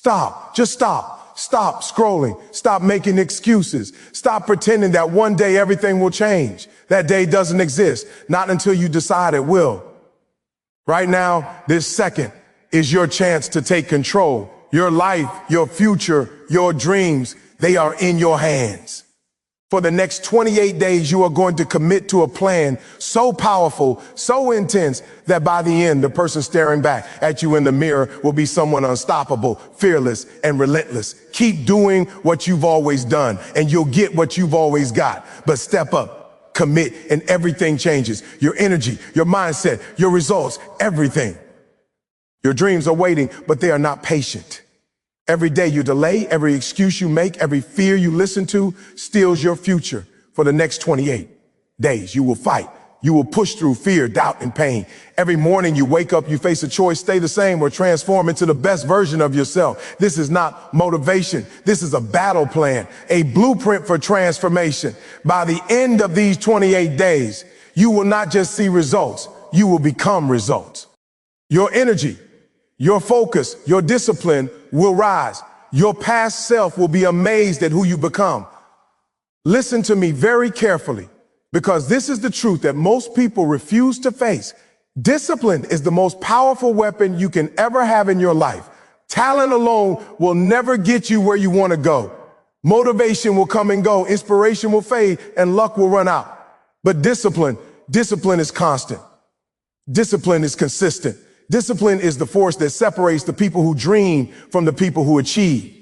Stop. Just stop. Stop scrolling. Stop making excuses. Stop pretending that one day everything will change. That day doesn't exist. Not until you decide it will. Right now, this second is your chance to take control. Your life, your future, your dreams, they are in your hands. For the next 28 days, you are going to commit to a plan so powerful, so intense, that by the end, the person staring back at you in the mirror will be someone unstoppable, fearless, and relentless. Keep doing what you've always done, and you'll get what you've always got. But step up, commit, and everything changes. Your energy, your mindset, your results, everything. Your dreams are waiting, but they are not patient. Every day you delay, every excuse you make, every fear you listen to steals your future. For the next 28 days, you will fight. You will push through fear, doubt, and pain. Every morning you wake up, you face a choice: stay the same or transform into the best version of yourself. This is not motivation. This is a battle plan, a blueprint for transformation. By the end of these 28 days, you will not just see results, you will become results. Your energy, your focus, your discipline will rise. Your past self will be amazed at who you become. Listen to me very carefully, because this is the truth that most people refuse to face. Discipline is the most powerful weapon you can ever have in your life. Talent alone will never get you where you want to go. Motivation will come and go, inspiration will fade, and luck will run out. But discipline is constant. Discipline is consistent. Discipline is the force that separates the people who dream from the people who achieve.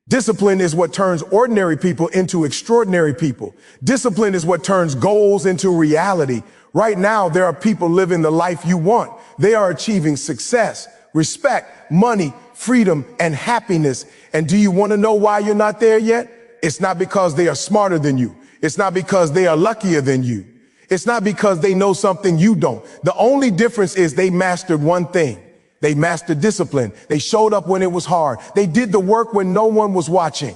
Discipline is what turns ordinary people into extraordinary people. Discipline is what turns goals into reality. Right now, there are people living the life you want. They are achieving success, respect, money, freedom, and happiness. And do you want to know why you're not there yet? It's not because they are smarter than you. It's not because they are luckier than you. It's not because they know something you don't. The only difference is they mastered one thing. They mastered discipline. They showed up when it was hard. They did the work when no one was watching.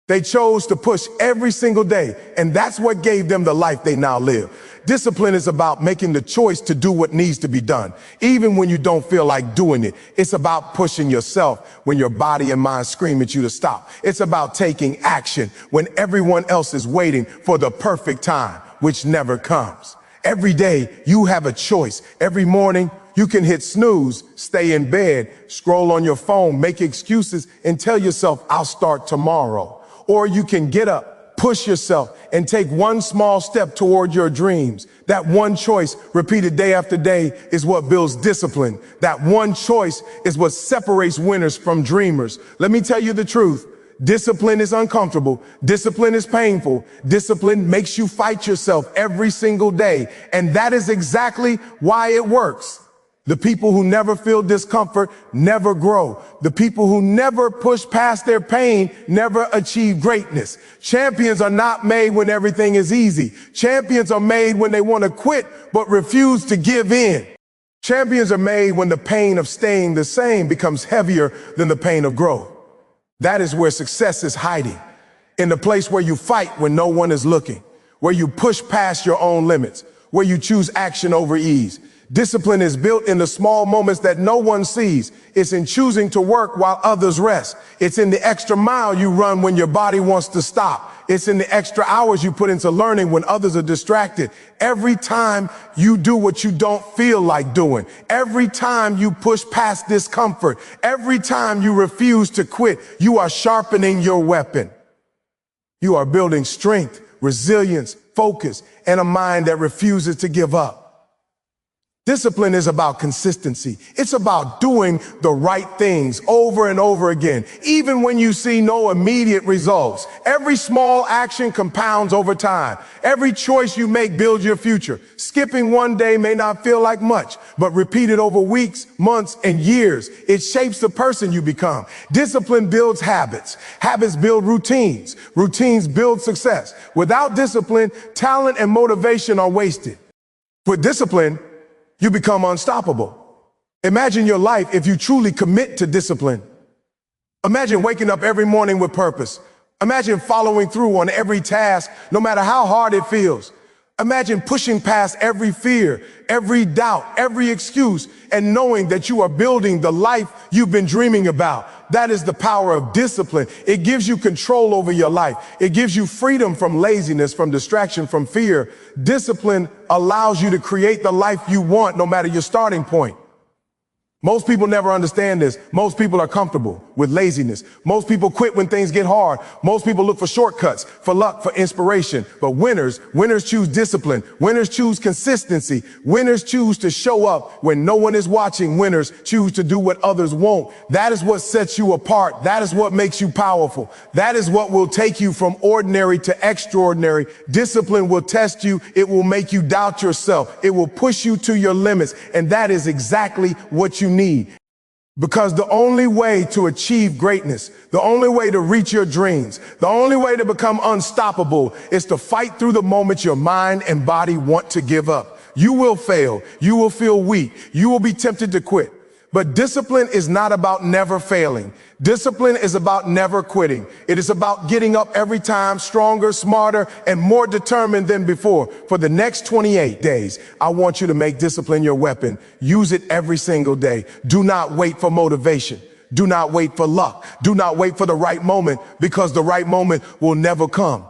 They chose to push every single day, and that's what gave them the life they now live. Discipline is about making the choice to do what needs to be done, even when you don't feel like doing it. It's about pushing yourself when your body and mind scream at you to stop. It's about taking action when everyone else is waiting for the perfect time, which never comes. Every day you have a choice. Every morning you can hit snooze, stay in bed, scroll on your phone, make excuses, and tell yourself, I'll start tomorrow. Or you can get up, push yourself, and take one small step toward your dreams. That one choice, repeated day after day, is what builds discipline. That one choice is what separates winners from dreamers. Let me tell you the truth. Discipline is uncomfortable. Discipline is painful. Discipline makes you fight yourself every single day. And that is exactly why it works. The people who never feel discomfort never grow. The people who never push past their pain never achieve greatness. Champions are not made when everything is easy. Champions are made when they want to quit but refuse to give in. Champions are made when the pain of staying the same becomes heavier than the pain of growth. That is where success is hiding, in the place where you fight when no one is looking, where you push past your own limits, where you choose action over ease. Discipline is built in the small moments that no one sees. It's in choosing to work while others rest. It's in the extra mile you run when your body wants to stop. It's in the extra hours you put into learning when others are distracted. Every time you do what you don't feel like doing, every time you push past discomfort, every time you refuse to quit, you are sharpening your weapon. You are building strength, resilience, focus, and a mind that refuses to give up. Discipline is about consistency. It's about doing the right things over and over again, even when you see no immediate results. Every small action compounds over time. Every choice you make builds your future. Skipping one day may not feel like much, but repeated over weeks, months, and years, it shapes the person you become. Discipline builds habits. Habits build routines. Routines build success. Without discipline, talent and motivation are wasted. With discipline, you become unstoppable. Imagine your life if you truly commit to discipline. Imagine waking up every morning with purpose. Imagine following through on every task, no matter how hard it feels. Imagine pushing past every fear, every doubt, every excuse, and knowing that you are building the life you've been dreaming about. That is the power of discipline. It gives you control over your life. It gives you freedom from laziness, from distraction, from fear. Discipline allows you to create the life you want, no matter your starting point. Most people never understand this. Most people are comfortable with laziness. Most people quit when things get hard. Most people look for shortcuts, for luck, for inspiration. But winners choose discipline. Winners choose consistency. Winners choose to show up when no one is watching. Winners choose to do what others won't. That is what sets you apart. That is what makes you powerful. That is what will take you from ordinary to extraordinary. Discipline will test you. It will make you doubt yourself. It will push you to your limits. And that is exactly what you need. Because the only way to achieve greatness, the only way to reach your dreams, the only way to become unstoppable is to fight through the moments your mind and body want to give up. You will fail. You will feel weak. You will be tempted to quit. But discipline is not about never failing. Discipline is about never quitting. It is about getting up every time, stronger, smarter, and more determined than before. For the next 28 days, I want you to make discipline your weapon. Use it every single day. Do not wait for motivation. Do not wait for luck. Do not wait for the right moment, because the right moment will never come.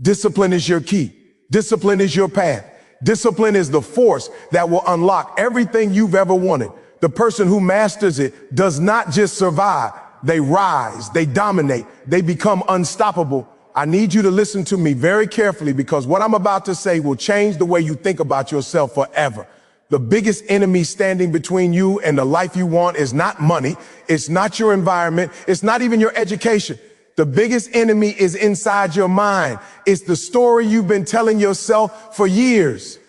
Discipline is your key. Discipline is your path. Discipline is the force that will unlock everything you've ever wanted. The person who masters it does not just survive. They rise, they dominate, they become unstoppable. I need you to listen to me very carefully, because what I'm about to say will change the way you think about yourself forever. The biggest enemy standing between you and the life you want is not money. It's not your environment. It's not even your education. The biggest enemy is inside your mind. It's the story you've been telling yourself for years.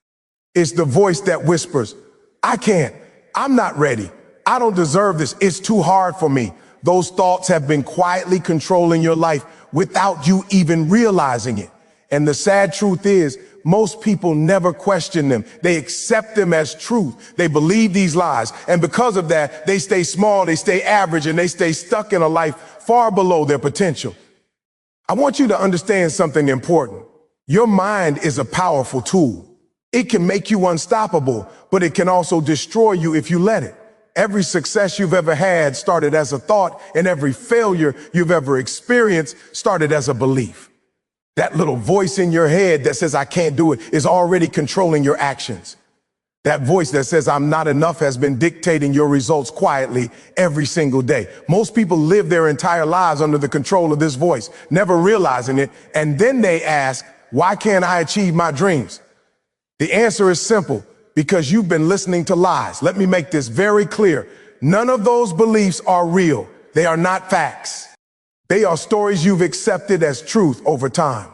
It's the voice that whispers, I can't. I'm not ready. I don't deserve this. It's too hard for me. Those thoughts have been quietly controlling your life without you even realizing it. And the sad truth is, most people never question them. They accept them as truth. They believe these lies. And because of that, they stay small, they stay average, and they stay stuck in a life far below their potential. I want you to understand something important. Your mind is a powerful tool. It can make you unstoppable, but it can also destroy you if you let it. Every success you've ever had started as a thought, and every failure you've ever experienced started as a belief. That little voice in your head that says, I can't do it, is already controlling your actions. That voice that says, I'm not enough, has been dictating your results quietly every single day. Most people live their entire lives under the control of this voice, never realizing it. And then they ask, why can't I achieve my dreams? The answer is simple, because you've been listening to lies. Let me make this very clear. None of those beliefs are real. They are not facts. They are stories you've accepted as truth over time.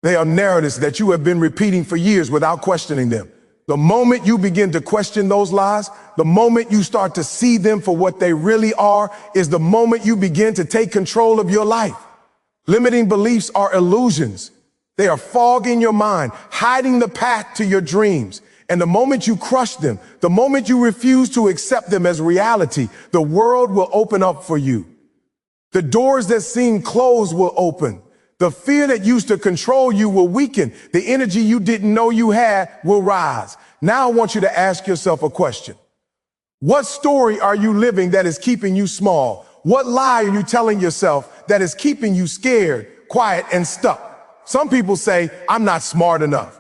They are narratives that you have been repeating for years without questioning them. The moment you begin to question those lies, the moment you start to see them for what they really are, is the moment you begin to take control of your life. Limiting beliefs are illusions. They are fog in your mind, hiding the path to your dreams. And the moment you crush them, the moment you refuse to accept them as reality, the world will open up for you. The doors that seem closed will open. The fear that used to control you will weaken. The energy you didn't know you had will rise. Now I want you to ask yourself a question. What story are you living that is keeping you small? What lie are you telling yourself that is keeping you scared, quiet, and stuck? Some people say, I'm not smart enough.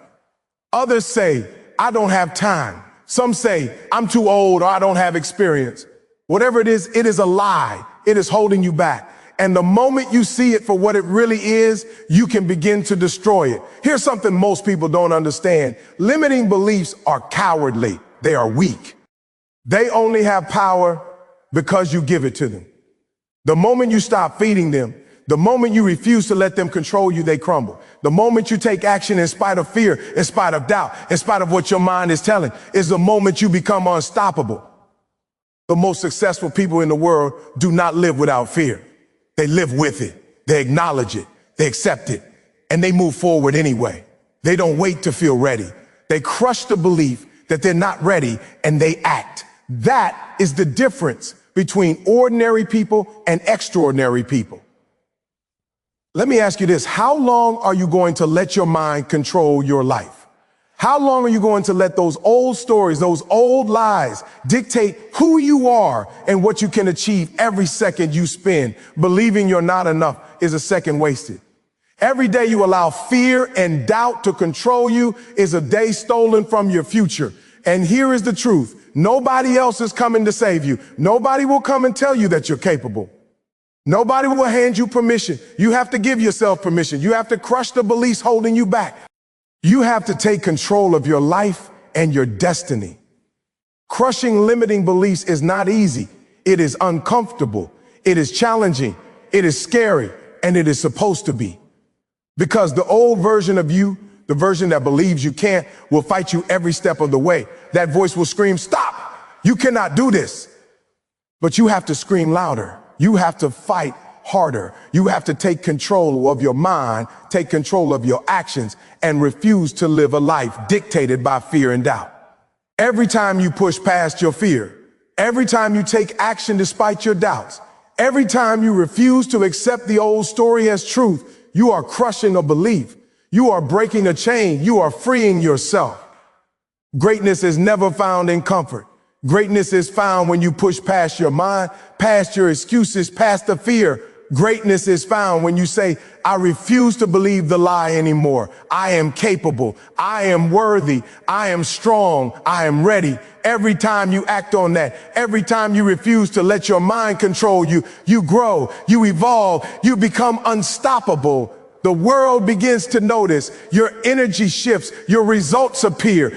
Others say, I don't have time. Some say, I'm too old, or I don't have experience. Whatever it is a lie. It is holding you back. And the moment you see it for what it really is, you can begin to destroy it. Here's something most people don't understand. Limiting beliefs are cowardly. They are weak. They only have power because you give it to them. The moment you stop feeding them, the moment you refuse to let them control you, they crumble. The moment you take action in spite of fear, in spite of doubt, in spite of what your mind is telling, is the moment you become unstoppable. The most successful people in the world do not live without fear. They live with it. They acknowledge it. They accept it. And they move forward anyway. They don't wait to feel ready. They crush the belief that they're not ready, and they act. That is the difference between ordinary people and extraordinary people. Let me ask you this. How long are you going to let your mind control your life? How long are you going to let those old stories, those old lies dictate who you are and what you can achieve every second you spend? Believing you're not enough is a second wasted. Every day you allow fear and doubt to control you is a day stolen from your future. And here is the truth. Nobody else is coming to save you. Nobody will come and tell you that you're capable. Nobody will hand you permission. You have to give yourself permission. You have to crush the beliefs holding you back. You have to take control of your life and your destiny. Crushing limiting beliefs is not easy. It is uncomfortable. It is challenging. It is scary. And it is supposed to be. Because the old version of you, the version that believes you can't, will fight you every step of the way. That voice will scream, "Stop! You cannot do this." But you have to scream louder. You have to fight harder. You have to take control of your mind, take control of your actions, and refuse to live a life dictated by fear and doubt. Every time you push past your fear, every time you take action despite your doubts, every time you refuse to accept the old story as truth, you are crushing a belief. You are breaking a chain. You are freeing yourself. Greatness is never found in comfort. Greatness is found when you push past your mind, past your excuses, past the fear. Greatness is found when you say, "I refuse to believe the lie anymore. I am capable. I am worthy. I am strong. I am ready." Every time you act on that, every time you refuse to let your mind control you, you grow, you evolve, you become unstoppable. The world begins to notice, your energy shifts, your results appear.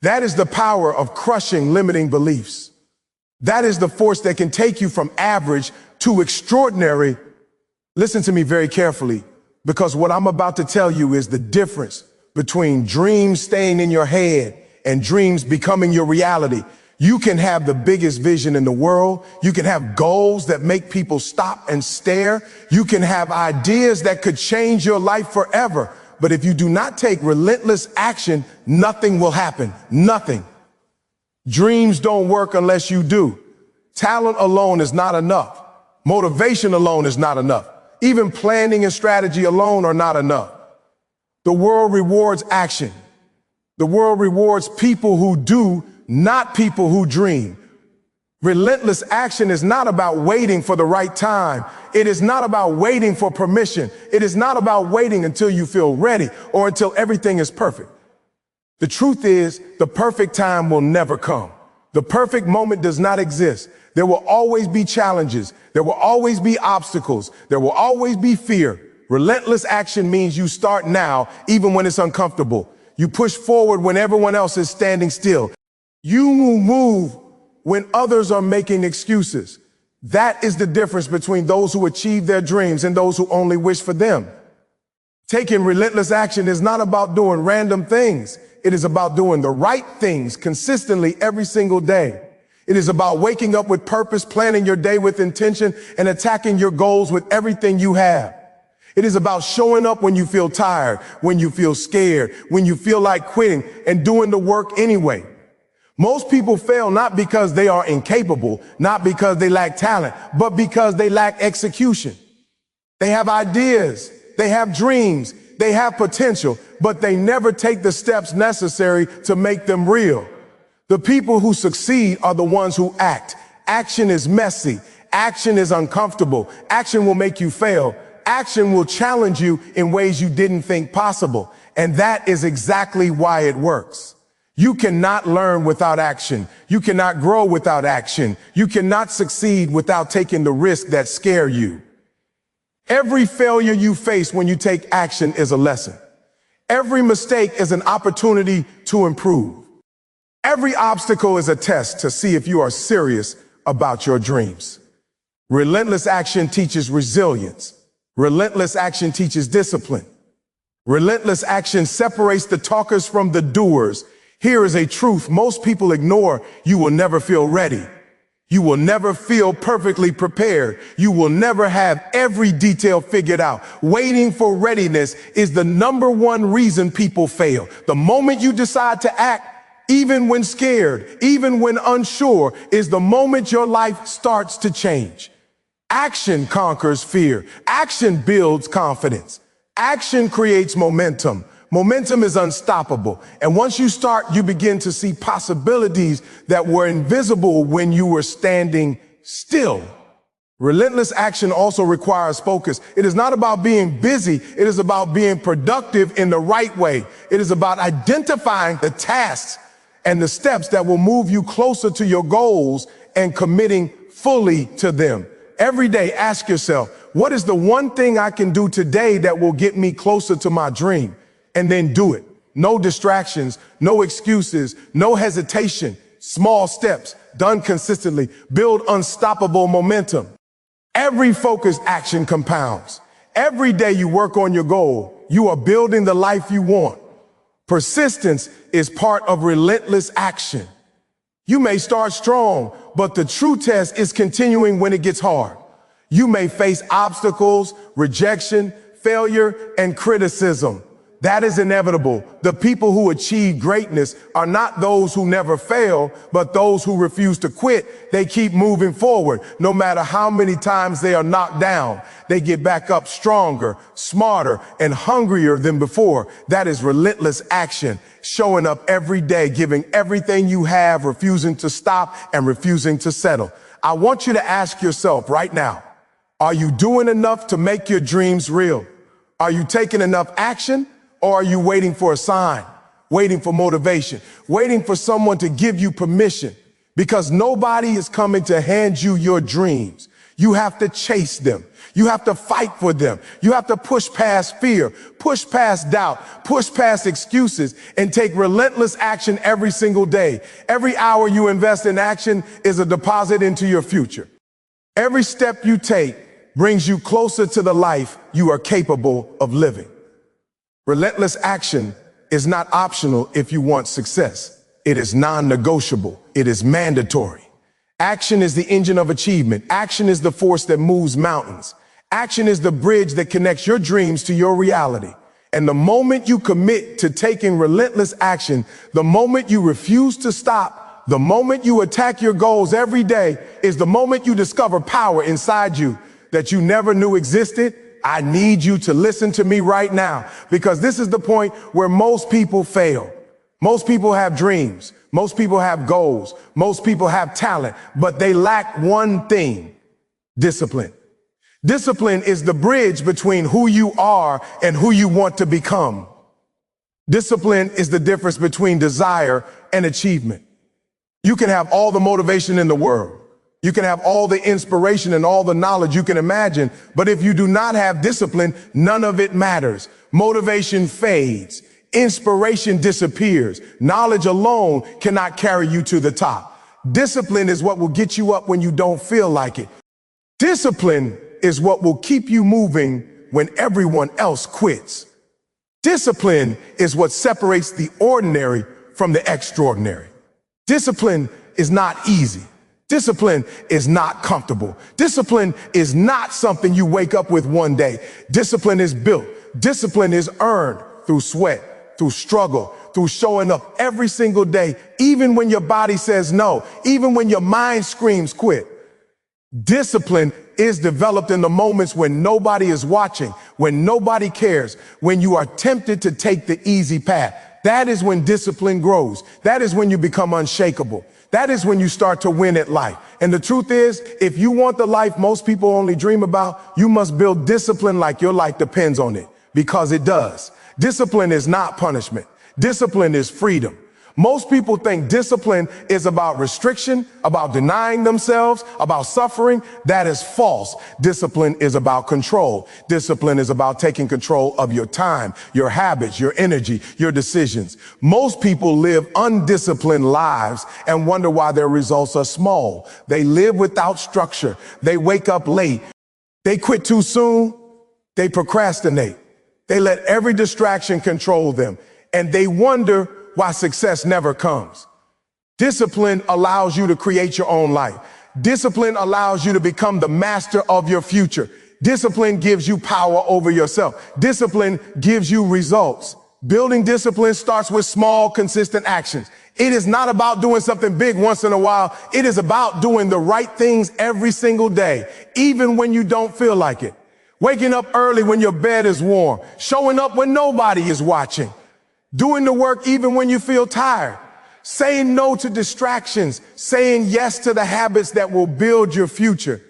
That is the power of crushing limiting beliefs. That is the force that can take you from average to extraordinary. Listen to me very carefully, because what I'm about to tell you is the difference between dreams staying in your head and dreams becoming your reality. You can have the biggest vision in the world. You can have goals that make people stop and stare. You can have ideas that could change your life forever. But if you do not take relentless action, nothing will happen. Nothing. Dreams don't work unless you do. Talent alone is not enough. Motivation alone is not enough. Even planning and strategy alone are not enough. The world rewards action. The world rewards people who do, not people who dream. Relentless action is not about waiting for the right time. It is not about waiting for permission. It is not about waiting until you feel ready or until everything is perfect. The truth is, the perfect time will never come. The perfect moment does not exist. There will always be challenges. There will always be obstacles. There will always be fear. Relentless action means you start now, even when it's uncomfortable. You push forward when everyone else is standing still. You move when others are making excuses. That is the difference between those who achieve their dreams and those who only wish for them. Taking relentless action is not about doing random things. It is about doing the right things consistently every single day. It is about waking up with purpose, planning your day with intention, and attacking your goals with everything you have. It is about showing up when you feel tired, when you feel scared, when you feel like quitting, and doing the work anyway. Most people fail not because they are incapable, not because they lack talent, but because they lack execution. They have ideas, they have dreams, they have potential, but they never take the steps necessary to make them real. The people who succeed are the ones who act. Action is messy. Action is uncomfortable. Action will make you fail. Action will challenge you in ways you didn't think possible. And that is exactly why it works. You cannot learn without action. You cannot grow without action. You cannot succeed without taking the risks that scare you. Every failure you face when you take action is a lesson. Every mistake is an opportunity to improve. Every obstacle is a test to see if you are serious about your dreams. Relentless action teaches resilience. Relentless action teaches discipline. Relentless action separates the talkers from the doers. Here is a truth most people ignore. You will never feel ready. You will never feel perfectly prepared. You will never have every detail figured out. Waiting for readiness is the number one reason people fail. The moment you decide to act, even when scared, even when unsure, is the moment your life starts to change. Action conquers fear. Action builds confidence. Action creates momentum. Momentum is unstoppable. And once you start, you begin to see possibilities that were invisible when you were standing still. Relentless action also requires focus. It is not about being busy. It is about being productive in the right way. It is about identifying the tasks and the steps that will move you closer to your goals and committing fully to them. Every day, ask yourself, what is the one thing I can do today that will get me closer to my dream? And then do it. No distractions, no excuses, no hesitation. Small steps done consistently build unstoppable momentum. Every focused action compounds. Every day you work on your goal, you are building the life you want. Persistence is part of relentless action. You may start strong, but the true test is continuing when it gets hard. You may face obstacles, rejection, failure, and criticism. That is inevitable. The people who achieve greatness are not those who never fail, but those who refuse to quit. They keep moving forward. No matter how many times they are knocked down, they get back up stronger, smarter, and hungrier than before. That is relentless action. Showing up every day, giving everything you have, refusing to stop and refusing to settle. I want you to ask yourself right now, are you doing enough to make your dreams real? Are you taking enough action? Or are you waiting for a sign, waiting for motivation, waiting for someone to give you permission? Because nobody is coming to hand you your dreams. You have to chase them. You have to fight for them. You have to push past fear, push past doubt, push past excuses, and take relentless action every single day. Every hour you invest in action is a deposit into your future. Every step you take brings you closer to the life you are capable of living. Relentless action is not optional if you want success. It is non-negotiable. It is mandatory. Action is the engine of achievement. Action is the force that moves mountains. Action is the bridge that connects your dreams to your reality. And the moment you commit to taking relentless action, the moment you refuse to stop, the moment you attack your goals every day is the moment you discover power inside you that you never knew existed. I need you to listen to me right now, because this is the point where most people fail. Most people have dreams. Most people have goals. Most people have talent, but they lack one thing: discipline. Discipline is the bridge between who you are and who you want to become. Discipline is the difference between desire and achievement. You can have all the motivation in the world. You can have all the inspiration and all the knowledge you can imagine, but if you do not have discipline, none of it matters. Motivation fades. Inspiration disappears. Knowledge alone cannot carry you to the top. Discipline is what will get you up when you don't feel like it. Discipline is what will keep you moving when everyone else quits. Discipline is what separates the ordinary from the extraordinary. Discipline is not easy. Discipline is not comfortable. Discipline is not something you wake up with one day. Discipline is built. Discipline is earned through sweat, through struggle, through showing up every single day, even when your body says no, even when your mind screams quit. Discipline is developed in the moments when nobody is watching, when nobody cares, when you are tempted to take the easy path. That is when discipline grows. That is when you become unshakable. That is when you start to win at life. And the truth is, if you want the life most people only dream about, you must build discipline like your life depends on it, because it does. Discipline is not punishment. Discipline is freedom. Most people think discipline is about restriction, about denying themselves, about suffering. That is false. Discipline is about control. Discipline is about taking control of your time, your habits, your energy, your decisions. Most people live undisciplined lives and wonder why their results are small. They live without structure. They wake up late. They quit too soon. They procrastinate. They let every distraction control them, and they wonder why success never comes. Discipline allows you to create your own life. Discipline allows you to become the master of your future. Discipline gives you power over yourself. Discipline gives you results. Building discipline starts with small, consistent actions. It is not about doing something big once in a while. It is about doing the right things every single day, even when you don't feel like it. Waking up early when your bed is warm. Showing up when nobody is watching. doing the work even when you feel tired, saying no to distractions, saying yes to the habits that will build your future.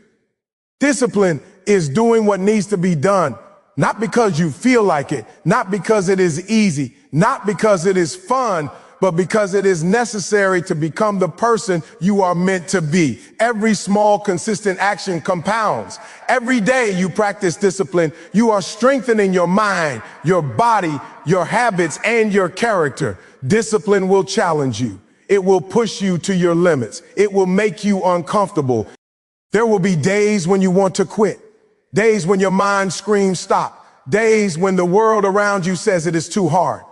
Discipline is doing what needs to be done, not because you feel like it, not because it is easy, not because it is fun, but because it is necessary to become the person you are meant to be. Every small, consistent action compounds. Every day you practice discipline, you are strengthening your mind, your body, your habits, and your character. Discipline will challenge you. It will push you to your limits. It will make you uncomfortable. There will be days when you want to quit, days when your mind screams stop, days when the world around you says it is too hard.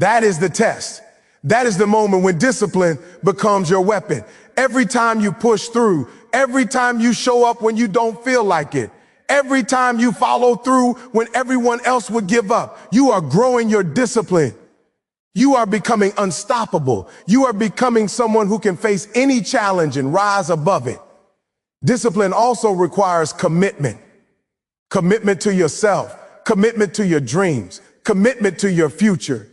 That is the test. That is the moment when discipline becomes your weapon. Every time you push through, every time you show up when you don't feel like it, every time you follow through when everyone else would give up, you are growing your discipline. You are becoming unstoppable. You are becoming someone who can face any challenge and rise above it. Discipline also requires commitment. Commitment to yourself, commitment to your dreams, commitment to your future.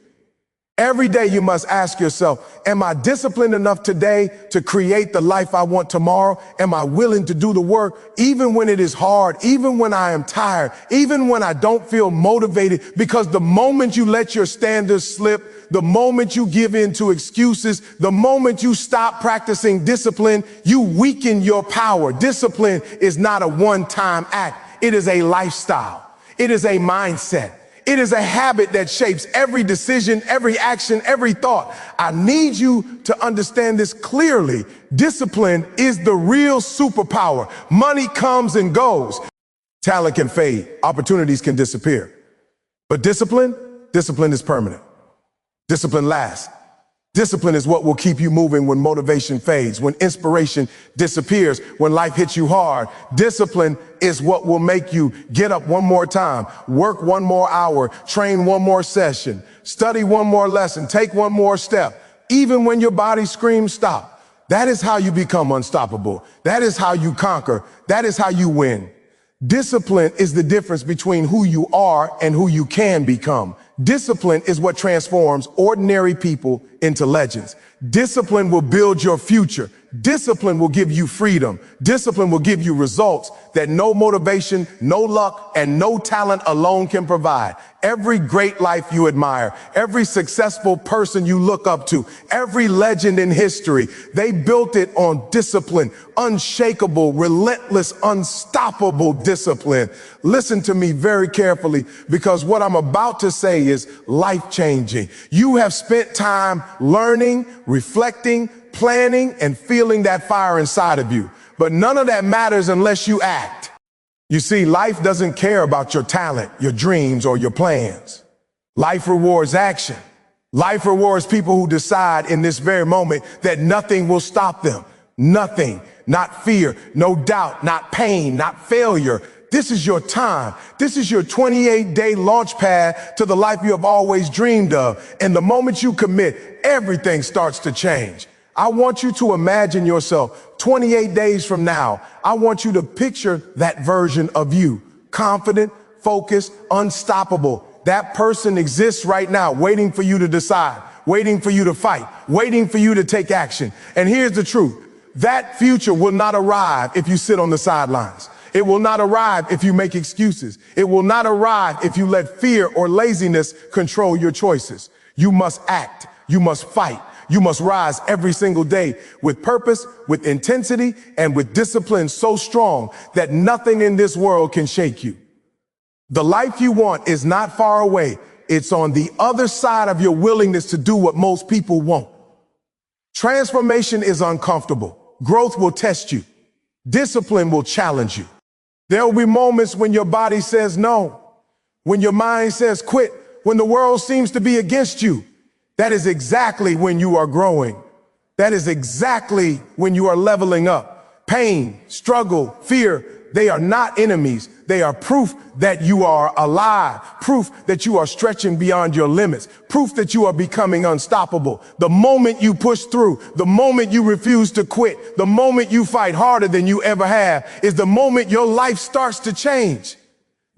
Every day you must ask yourself, am I disciplined enough today to create the life I want tomorrow? Am I willing to do the work even when it is hard, even when I am tired, even when I don't feel motivated? Because the moment you let your standards slip, the moment you give in to excuses, the moment you stop practicing discipline, you weaken your power. Discipline is not a one-time act. It is a lifestyle. It is a mindset. It is a habit that shapes every decision, every action, every thought. I need you to understand this clearly. Discipline is the real superpower. Money comes and goes. Talent can fade. Opportunities can disappear. But discipline is permanent. Discipline lasts. Discipline is what will keep you moving when motivation fades, when inspiration disappears, when life hits you hard. Discipline is what will make you get up one more time, work one more hour, train one more session, study one more lesson, take one more step, even when your body screams stop. That is how you become unstoppable. That is how you conquer. That is how you win. Discipline is the difference between who you are and who you can become. Discipline is what transforms ordinary people into legends. Discipline will build your future. Discipline will give you freedom. Discipline will give you results that no motivation, no luck, and no talent alone can provide. Every great life you admire, every successful person you look up to, every legend in history, they built it on discipline, unshakable, relentless, unstoppable discipline. Listen to me very carefully, because what I'm about to say is life-changing. You have spent time learning, reflecting, planning, and feeling that fire inside of you. But none of that matters unless you act. You see, life doesn't care about your talent, your dreams, or your plans. Life rewards action. Life rewards people who decide in this very moment that nothing will stop them. Nothing, not fear, no doubt, not pain, not failure. This is your time. This is your 28-day launch pad to the life you have always dreamed of. And the moment you commit, everything starts to change. I want you to imagine yourself 28 days from now. I want you to picture that version of you, confident, focused, unstoppable. That person exists right now, waiting for you to decide, waiting for you to fight, waiting for you to take action. And here's the truth. That future will not arrive if you sit on the sidelines. It will not arrive if you make excuses. It will not arrive if you let fear or laziness control your choices. You must act. You must fight. You must rise every single day with purpose, with intensity, and with discipline so strong that nothing in this world can shake you. The life you want is not far away. It's on the other side of your willingness to do what most people won't. Transformation is uncomfortable. Growth will test you. Discipline will challenge you. There will be moments when your body says no, when your mind says quit, when the world seems to be against you. That is exactly when you are growing. That is exactly when you are leveling up. Pain, struggle, fear, they are not enemies. They are proof that you are alive, proof that you are stretching beyond your limits, proof that you are becoming unstoppable. The moment you push through, the moment you refuse to quit, the moment you fight harder than you ever have, is the moment your life starts to change.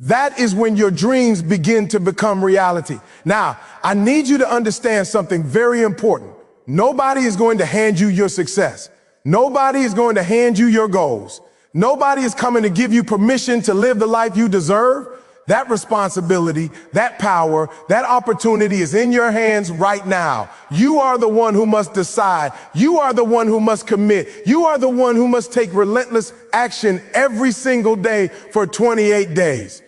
That is when your dreams begin to become reality. Now, I need you to understand something very important. Nobody is going to hand you your success. Nobody is going to hand you your goals. Nobody is coming to give you permission to live the life you deserve. That responsibility, that power, that opportunity is in your hands right now. You are the one who must decide. You are the one who must commit. You are the one who must take relentless action every single day for 28 days.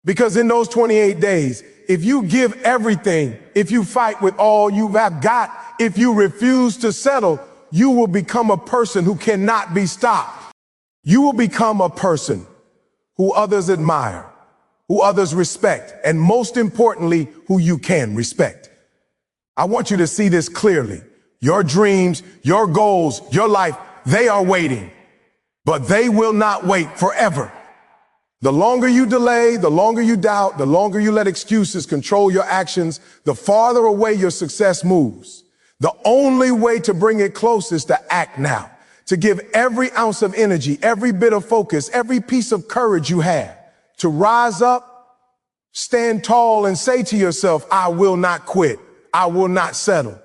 Because in those 28 days, if you give everything, if you fight with all you have got, if you refuse to settle, you will become a person who cannot be stopped. You will become a person who others admire, who others respect, and most importantly, who you can respect. I want you to see this clearly. Your dreams, your goals, your life, they are waiting, but they will not wait forever. The longer you delay, the longer you doubt, the longer you let excuses control your actions, the farther away your success moves. The only way to bring it close is to act now, to give every ounce of energy, every bit of focus, every piece of courage you have, to rise up, stand tall, and say to yourself, I will not quit. I will not settle.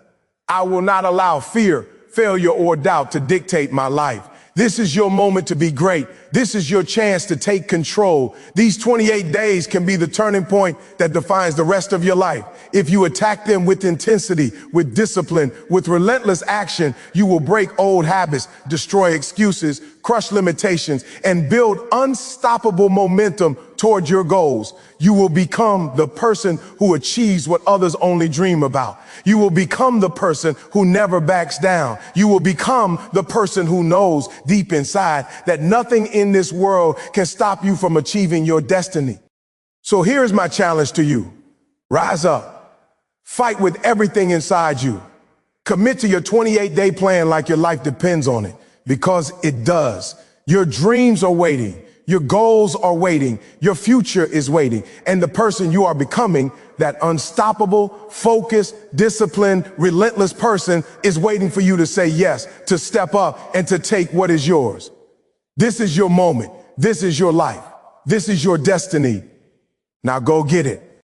I will not allow fear, failure, or doubt to dictate my life. This is your moment to be great. This is your chance to take control. These 28 days can be the turning point that defines the rest of your life. If you attack them with intensity, with discipline, with relentless action, you will break old habits, destroy excuses, crush limitations, and build unstoppable momentum toward your goals. You will become the person who achieves what others only dream about. You will become the person who never backs down. You will become the person who knows deep inside that nothing in this world can stop you from achieving your destiny. So here's my challenge to you. Rise up. Fight with everything inside you. Commit to your 28-day plan like your life depends on it, because it does. Your dreams are waiting. Your goals are waiting. Your future is waiting. And the person you are becoming, that unstoppable, focused, disciplined, relentless person, is waiting for you to say yes, to step up, and to take what is yours. This is your moment. This is your life. This is your destiny. Now go get it.